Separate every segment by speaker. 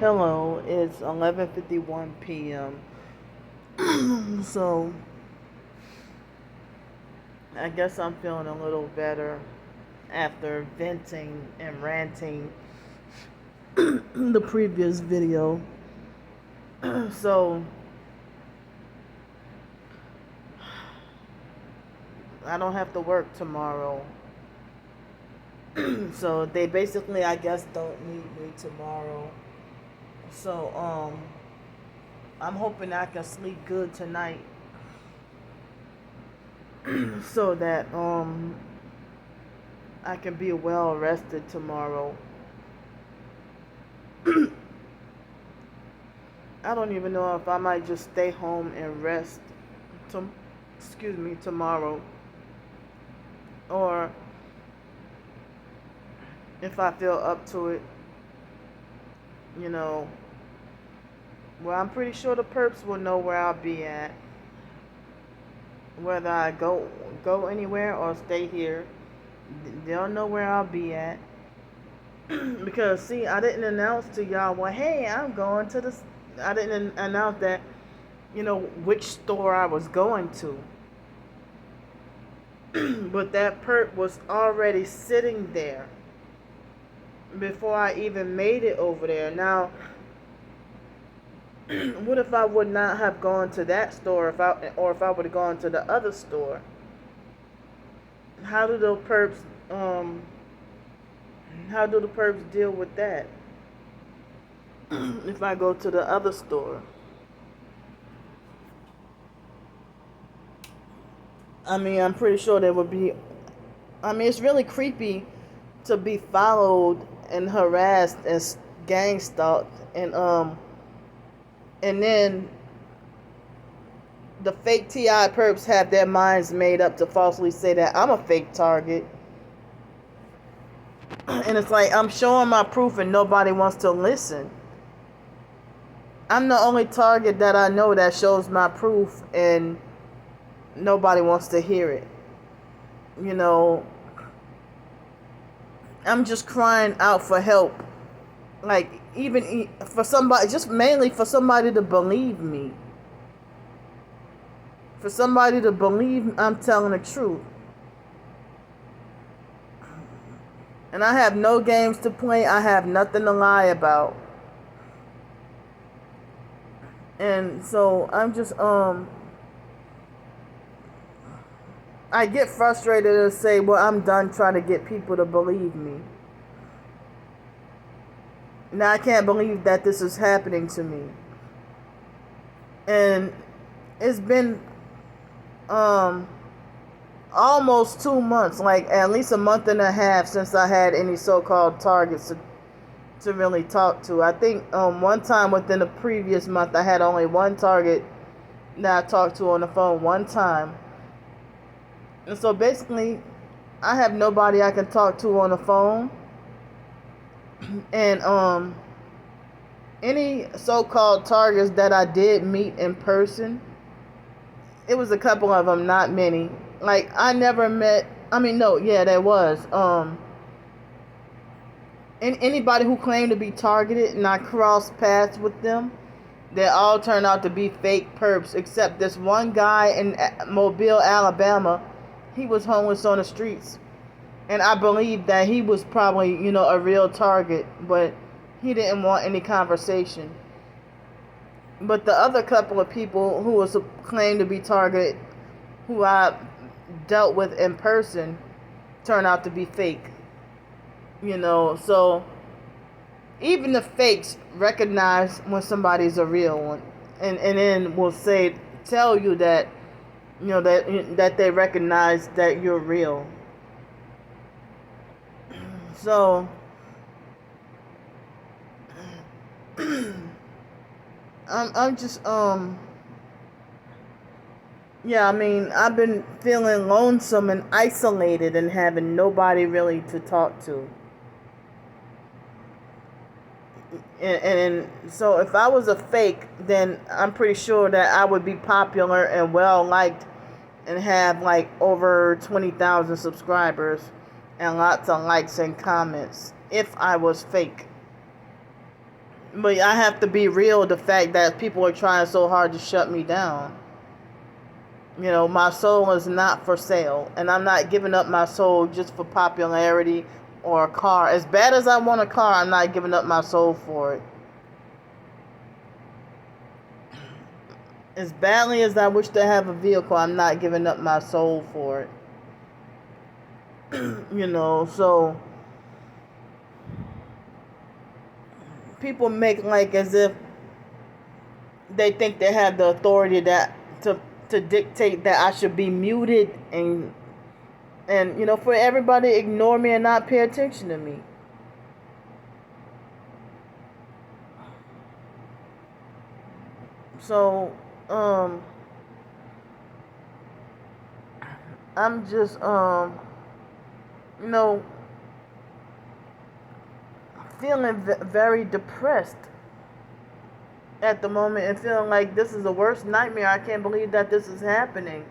Speaker 1: Hello, it's 11:51 p.m. So, I guess I'm feeling a little better after venting and ranting the previous video. So, I don't have to work tomorrow. So, they basically, I guess, don't need me tomorrow. So, I'm hoping I can sleep good tonight so that I can be well rested tomorrow. I don't even know if I might just stay home and rest tomorrow, or if I feel up to it, you know. Well, I'm pretty sure the perps will know where I'll be at, whether I go anywhere or stay here. They'll know where I'll be at. Because see, I didn't announce to y'all, well, hey, I'm going to this. I didn't announce that, which store I was going to. But that perp was already sitting there before I even made it over there. Now, what if I would not have gone to that store, if I would have gone to the other store? How do the perps deal with that? If I go to the other store, I mean, I'm pretty sure there would be. I mean, it's really creepy to be followed and harassed and gang stalked, and then the fake TI perps have their minds made up to falsely say that I'm a fake target. And it's like, I'm showing my proof and nobody wants to listen. I'm the only target that I know that shows my proof and nobody wants to hear it. I'm just crying out for help. Like, even for somebody, just mainly for somebody to believe me. For somebody to believe I'm telling the truth. And I have no games to play. I have nothing to lie about. And so I'm just, I get frustrated and say, well, I'm done trying to get people to believe me. Now I can't believe that this is happening to me. And it's been almost 2 months, like at least a month and a half since I had any so-called targets to really talk to. I think one time within the previous month I had only one target that I talked to on the phone one time. And so basically I have nobody I can talk to on the phone. And any so-called targets that I did meet in person, it was a couple of them, not many. Like, I never met, I mean, no, yeah, there was. Anybody who claimed to be targeted and I crossed paths with them, they all turned out to be fake perps, except this one guy in Mobile, Alabama. He was homeless on the streets. And I believe that he was probably, a real target, but he didn't want any conversation. But the other couple of people who was claimed to be targeted, who I dealt with in person, turned out to be fake. So even the fakes recognize when somebody's a real one, and then will tell you that, that they recognize that you're real. So I'm just yeah, I mean, I've been feeling lonesome and isolated and having nobody really to talk to. And so if I was a fake, then I'm pretty sure that I would be popular and well liked and have like over 20,000 subscribers and lots of likes and comments if I was fake. But I have to be real, the fact that people are trying so hard to shut me down. You know, my soul is not for sale. And I'm not giving up my soul just for popularity or a car. As bad as I want a car, I'm not giving up my soul for it. As badly as I wish to have a vehicle, I'm not giving up my soul for it. You know, so people make like as if they think they have the authority that to dictate that I should be muted and you know, for everybody to ignore me and not pay attention to me. So I'm just you know, feeling very depressed at the moment and feeling like this is the worst nightmare. I can't believe that this is happening.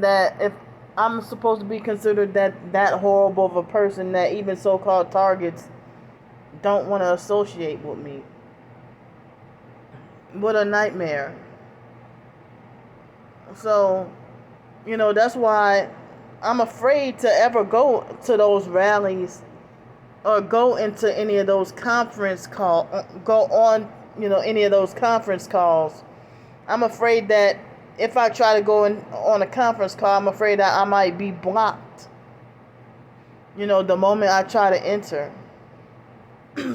Speaker 1: That if I'm supposed to be considered that horrible of a person that even so-called targets don't want to associate with me. What a nightmare. So, you know, that's why I'm afraid to ever go to those rallies or go into any of those go on, you know, any of those conference calls. I'm afraid that if I try to go on a conference call, I'm afraid that I might be blocked, you know, the moment I try to enter.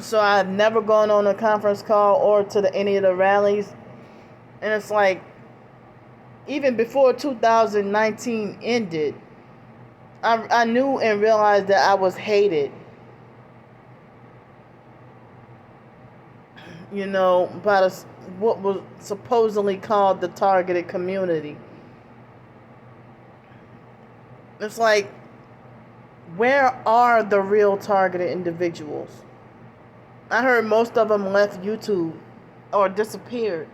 Speaker 1: So I've never gone on a conference call or to any of the rallies. And it's like, even before 2019 ended, I knew and realized that I was hated, you know, by what was supposedly called the targeted community. It's like, where are the real targeted individuals? I heard most of them left YouTube or disappeared.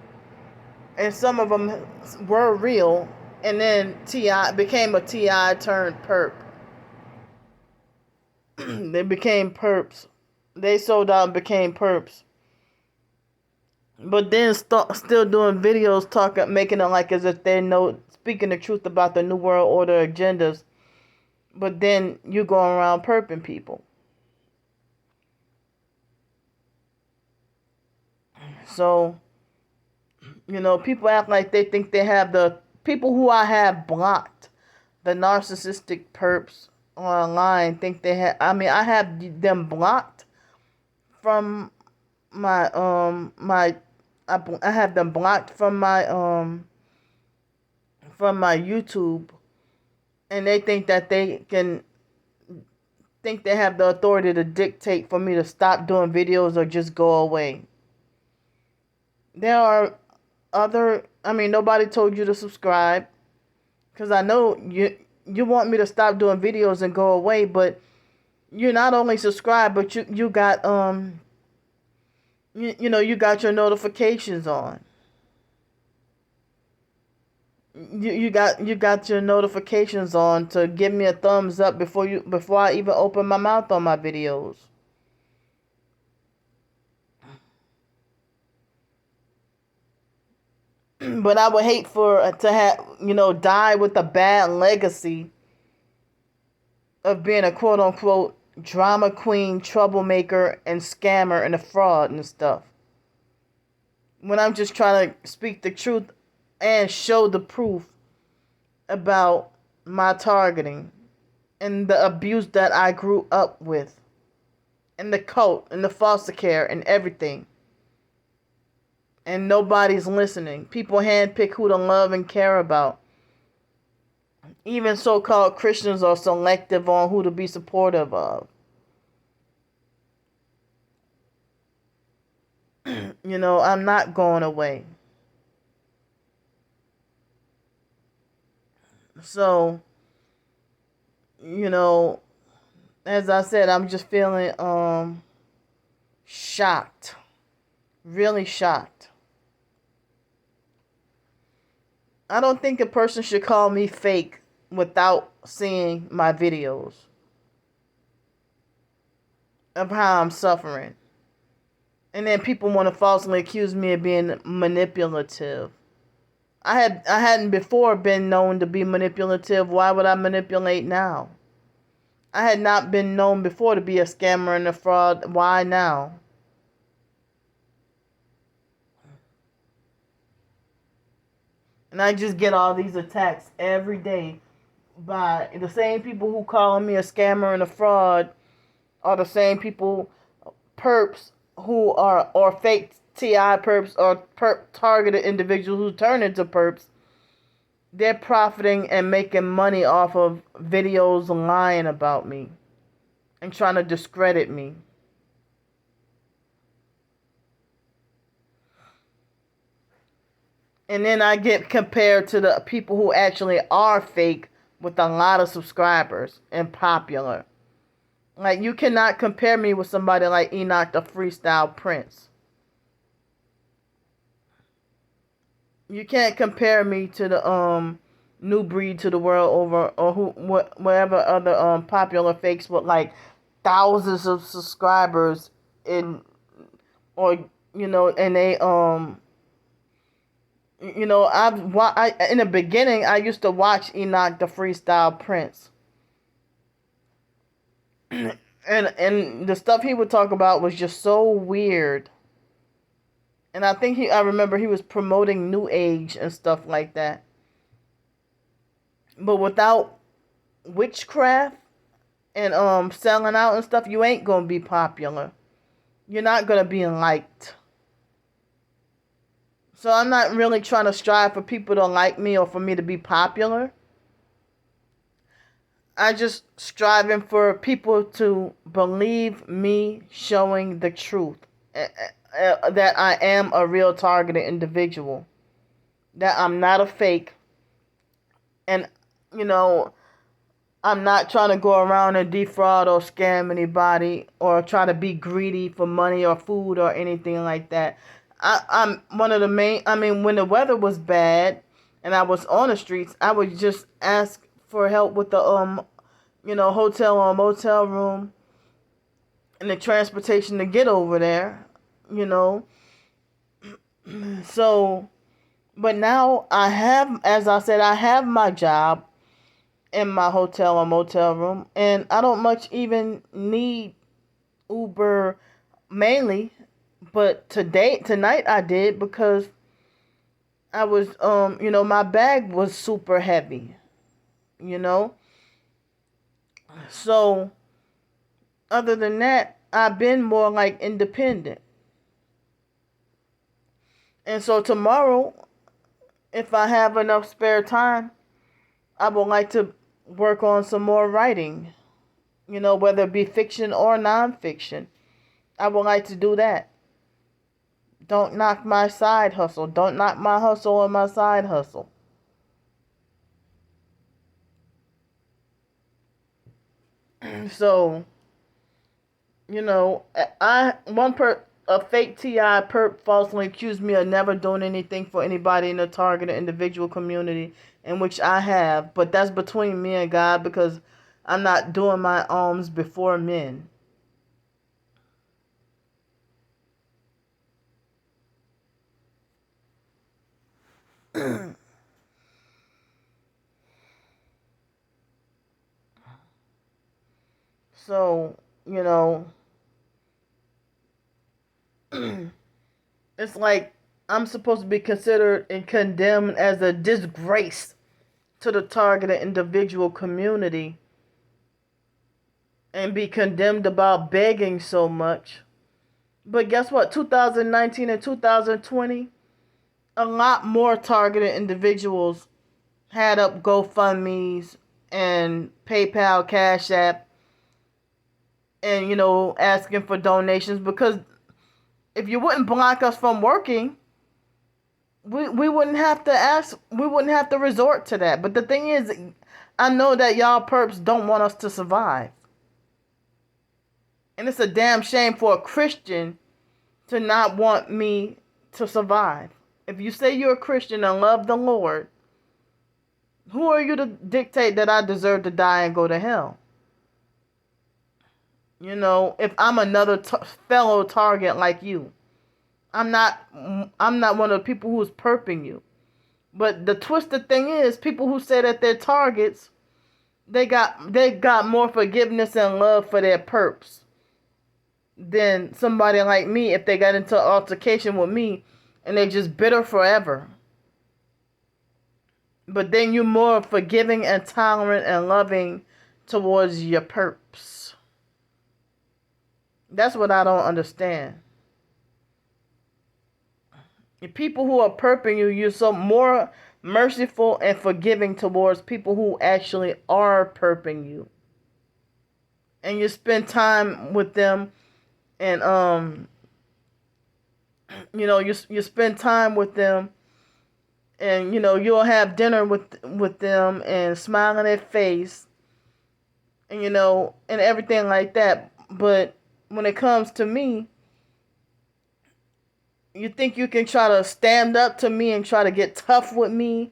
Speaker 1: And some of them were real, and then T.I. became a T.I. turned perp. They became perps. They sold out and became perps. But then still doing videos making it like as if they know, speaking the truth about the New World Order agendas. But then you going around perping people. So, you know, people act like they think they have the people who I have blocked, the narcissistic perps online think they have. I mean, I have them blocked from my I have them blocked from my YouTube, and they think that they have the authority to dictate for me to stop doing videos or just go away. There are nobody told you to subscribe, because I know you want me to stop doing videos and go away, but you not only subscribe, but you got you got your notifications on. You got your notifications on to give me a thumbs up before I even open my mouth on my videos. But I would hate to have die with a bad legacy of being a quote unquote drama queen, troublemaker, and scammer and a fraud and stuff. When I'm just trying to speak the truth and show the proof about my targeting and the abuse that I grew up with, and the cult and the foster care and everything. And nobody's listening. People handpick who to love and care about. Even so-called Christians are selective on who to be supportive of. You know, I'm not going away. So, you know, as I said, I'm just feeling shocked. Really shocked. I don't think a person should call me fake without seeing my videos. of how I'm suffering. And then people want to falsely accuse me of being manipulative. I hadn't before been known to be manipulative. Why would I manipulate now? I had not been known before to be a scammer and a fraud. Why now? And I just get all these attacks every day by the same people who calling me a scammer and a fraud are the same people, perps who are, or fake TI perps or perp targeted individuals who turn into perps. They're profiting and making money off of videos lying about me and trying to discredit me. And then I get compared to the people who actually are fake with a lot of subscribers and popular. Like, you cannot compare me with somebody like Enoch the Freestyle Prince. You can't compare me to the New Breed to the World Over, or whatever other popular fakes with like thousands of subscribers and they in the beginning I used to watch Enoch the Freestyle Prince. and the stuff he would talk about was just so weird. And I remember he was promoting New Age and stuff like that. But without witchcraft and selling out and stuff, you ain't gonna be popular. You're not gonna be liked. So I'm not really trying to strive for people to like me or for me to be popular. I just striving for people to believe me showing the truth. That I am a real targeted individual. That I'm not a fake. And, I'm not trying to go around and defraud or scam anybody or try to be greedy for money or food or anything like that. I'm one of the main, when the weather was bad and I was on the streets, I would just ask for help with the, hotel or motel room and the transportation to get over there, So, but now as I said, I have my job in my hotel or motel room, and I don't much even need Uber mainly, but tonight I did because I was, my bag was super heavy, So, other than that, I've been more like independent. And so tomorrow, if I have enough spare time, I would like to work on some more writing, whether it be fiction or nonfiction. I would like to do that. Don't knock my side hustle. Don't knock my hustle or my side hustle. So, a fake TI perp falsely accused me of never doing anything for anybody in the targeted individual community, in which I have, but that's between me and God because I'm not doing my alms before men. So, it's like I'm supposed to be considered and condemned as a disgrace to the targeted individual community and be condemned about begging so much. But guess what? 2019 and 2020, a lot more targeted individuals had up GoFundMe's and PayPal, Cash App, and, asking for donations, because if you wouldn't block us from working, we wouldn't have to ask, we wouldn't have to resort to that. But the thing is, I know that y'all perps don't want us to survive. And it's a damn shame for a Christian to not want me to survive. If you say you're a Christian and love the Lord, who are you to dictate that I deserve to die and go to hell? You know, if I'm another fellow target like you, I'm not. I'm not one of the people who's perping you. But the twisted thing is, people who say that they're targets, they got more forgiveness and love for their perps than somebody like me if they got into an altercation with me and they just bitter forever. But then you're more forgiving and tolerant and loving towards your perps. That's what I don't understand. The people who are perping you, you're so more merciful and forgiving towards people who actually are perping you. And you spend time with them and you spend time with them, and you'll have dinner with them and smile on their face, and and everything like that. But when it comes to me, you think you can try to stand up to me and try to get tough with me,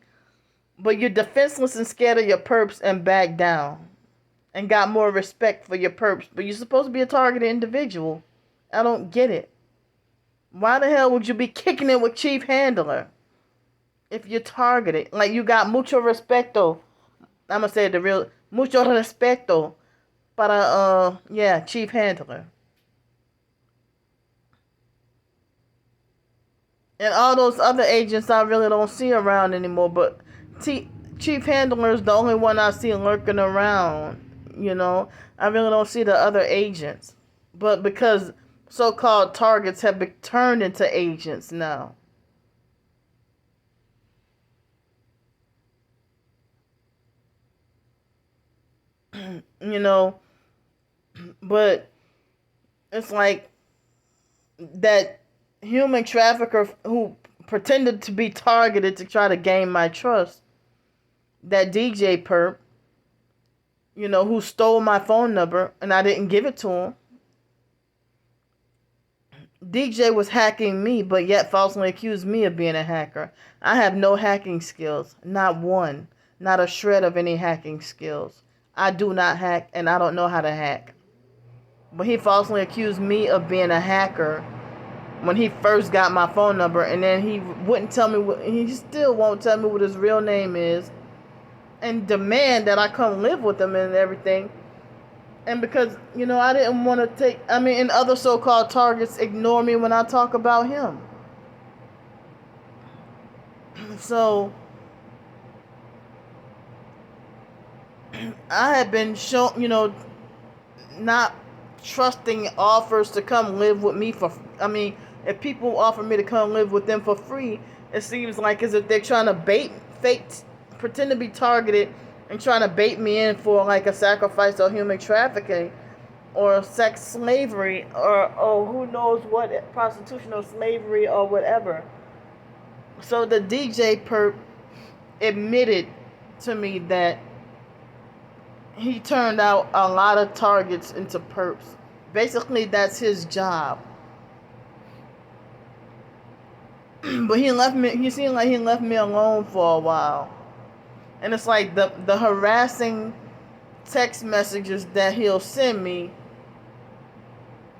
Speaker 1: but you're defenseless and scared of your perps and back down and got more respect for your perps. But you're supposed to be a targeted individual. I don't get it. Why the hell would you be kicking it with Chief Handler if you're targeted? Like, you got mucho respeto. I'm going to say it the real, mucho respeto para, Chief Handler. And all those other agents I really don't see around anymore. But Chief Handler is the only one I see lurking around. I really don't see the other agents. But because so-called targets have been turned into agents now. But it's like that human trafficker who pretended to be targeted to try to gain my trust, that DJ perp, who stole my phone number and I didn't give it to him. DJ was hacking me, but yet falsely accused me of being a hacker. I have no hacking skills. Not one. Not a shred of any hacking skills. I do not hack, and I don't know how to hack. But he falsely accused me of being a hacker when he first got my phone number, and then he wouldn't tell me he still won't tell me what his real name is, and demand that I come live with him and everything. And because, I didn't want to and other so-called targets ignore me when I talk about him. So, I had been shown, not trusting offers to come live with me if people offer me to come live with them for free, it seems like as if they're trying to pretend to be targeted and trying to bait me in for like a sacrifice or human trafficking or sex slavery or who knows what, prostitution or slavery or whatever. So the DJ perp admitted to me that he turned out a lot of targets into perps. Basically, that's his job. But he seemed like he left me alone for a while. And it's like the harassing text messages that he'll send me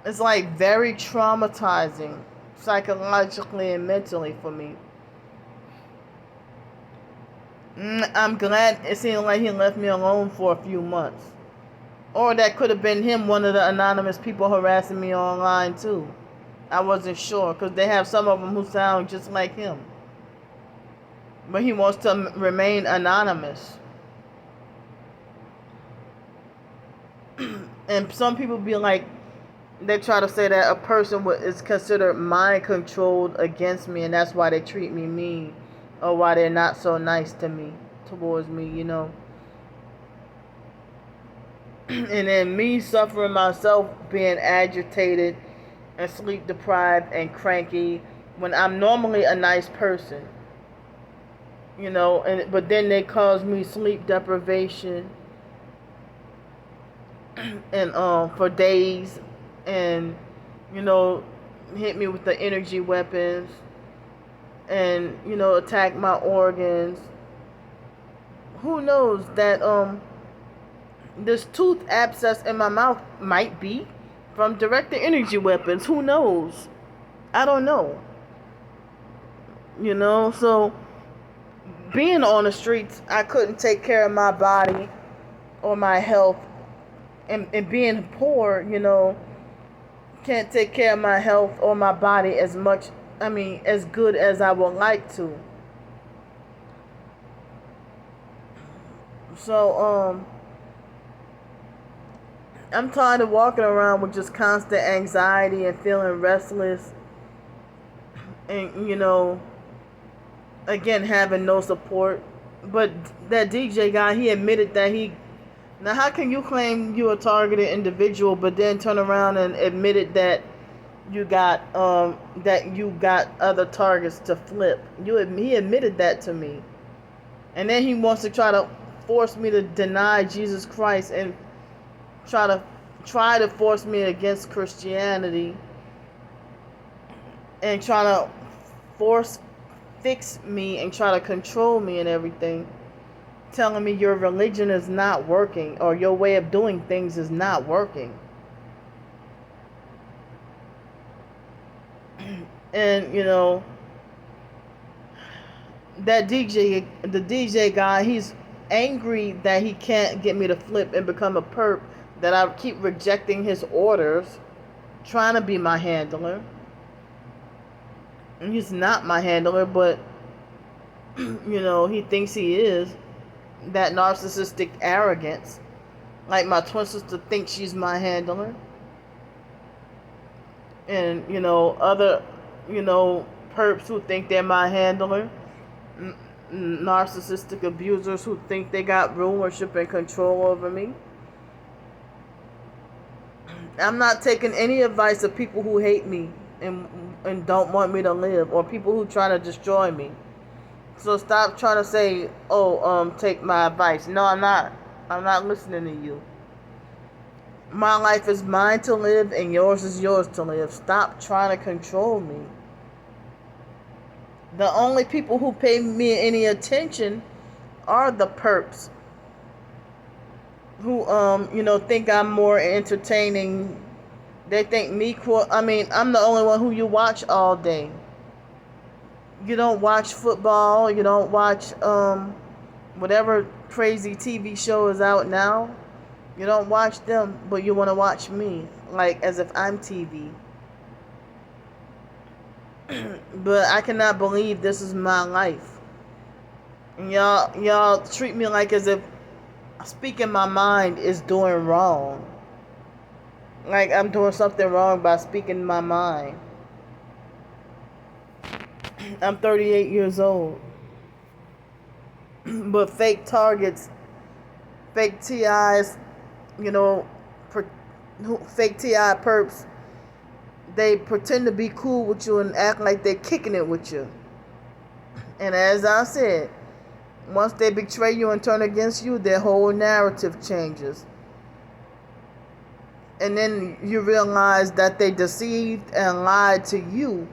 Speaker 1: is like very traumatizing psychologically and mentally for me. I'm glad it seemed like he left me alone for a few months. Or that could have been him, one of the anonymous people harassing me online too. I wasn't sure, because they have some of them who sound just like him. But he wants to remain anonymous. And some people be like, they try to say that a person is considered mind controlled against me, and that's why they treat me mean, or why they're not so nice towards me. And then me suffering myself, being agitated and sleep deprived and cranky when I'm normally a nice person. But then they cause me sleep deprivation and for days, and hit me with the energy weapons and attack my organs. Who knows that this tooth abscess in my mouth might be from directed energy weapons. Who knows? I don't know. So being on the streets, I couldn't take care of my body or my health, and being poor, can't take care of my health or my body as good as I would like to. So, I'm tired of walking around with just constant anxiety and feeling restless, and, again, having no support. But that DJ guy, he admitted that now how can you claim you're a targeted individual, but then turn around and admitted that you got other targets to flip? He admitted that to me, and then he wants to try to force me to deny Jesus Christ and try to force me against Christianity, and try to fix me and try to control me and everything, telling me your religion is not working or your way of doing things is not working. And that the DJ guy, he's angry that he can't get me to flip and become a perp, that I keep rejecting his orders, trying to be my handler. And he's not my handler, but he thinks he is. That narcissistic arrogance, like my twin sister thinks she's my handler, and other perps who think they're my handler, narcissistic abusers who think they got rulership and control over me. I'm not taking any advice of people who hate me and don't want me to live, or people who try to destroy me. So stop trying to say, take my advice. No, I'm not. I'm not listening to you. My life is mine to live, and yours is yours to live. Stop trying to control me. The only people who pay me any attention are the perps who, think I'm more entertaining. They think I'm the only one who you watch all day. You don't watch football. You don't watch whatever crazy TV show is out now. You don't watch them, but you want to watch me, like as if I'm TV. But I cannot believe this is my life. And y'all treat me like as if speaking my mind is doing wrong. Like I'm doing something wrong by speaking my mind. I'm 38 years old. But fake targets, fake TIs, fake TI perps, they pretend to be cool with you and act like they're kicking it with you. And as I said, once they betray you and turn against you, their whole narrative changes. And then you realize that they deceived and lied to you.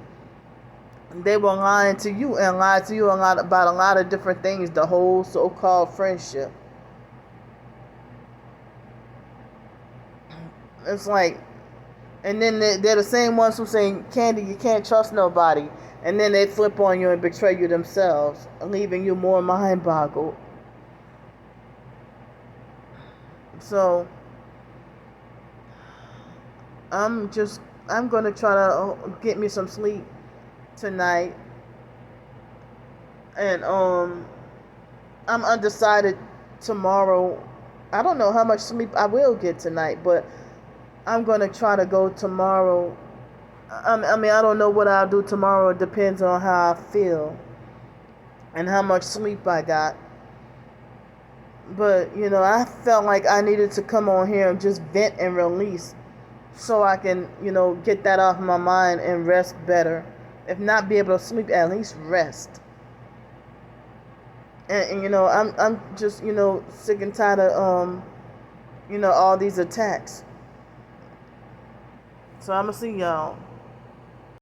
Speaker 1: They were lying to you and lied to you about a lot of different things, the whole so-called friendship. It's like, and then they're the same ones who say, Candy, you can't trust nobody. And then they flip on you and betray you themselves, leaving you more mind-boggled. So, I'm going to try to get me some sleep tonight. And I'm undecided tomorrow. I don't know how much sleep I will get tonight, but I'm going to try to go tomorrow. I don't know what I'll do tomorrow. It depends on how I feel and how much sleep I got. But, I felt like I needed to come on here and just vent and release so I can, get that off my mind and rest better. If not be able to sleep, at least rest. And I'm just, sick and tired of, all these attacks. So I'm going to see y'all.